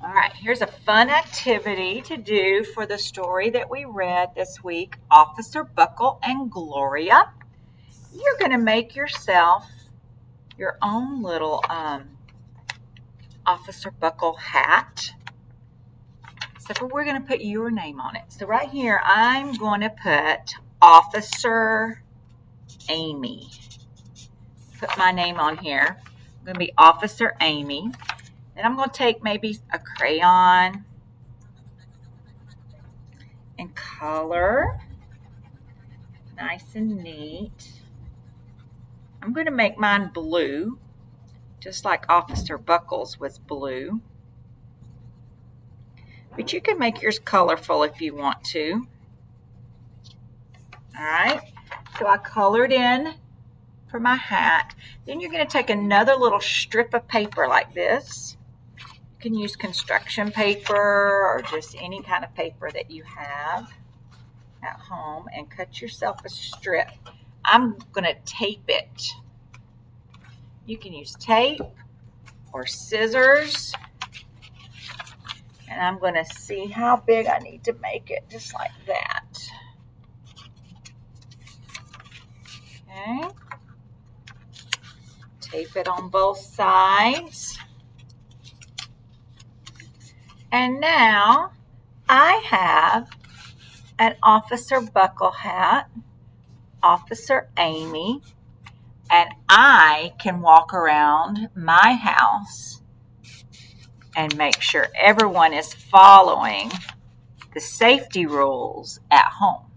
All right, here's a fun activity to do for the story that we read this week, Officer Buckle and Gloria. You're going to make yourself your own little Officer Buckle hat. So we're going to put your name on it. So right here, I'm going to put Officer Amy. Put my name on here. I'm going to be Officer Amy. Then I'm going to take maybe a crayon and color. Nice and neat. I'm going to make mine blue, just like Officer Buckles was blue. But you can make yours colorful if you want to. All right, so I colored in for my hat. Then you're going to take another little strip of paper like this. You can use construction paper or just any kind of paper that you have at home and cut yourself a strip. I'm going to tape it. You can use tape or scissors. And I'm going to see how big I need to make it, just like that. Okay. Tape it on both sides. And now I have an Officer Buckle hat, Officer Amy, and I can walk around my house and make sure everyone is following the safety rules at home.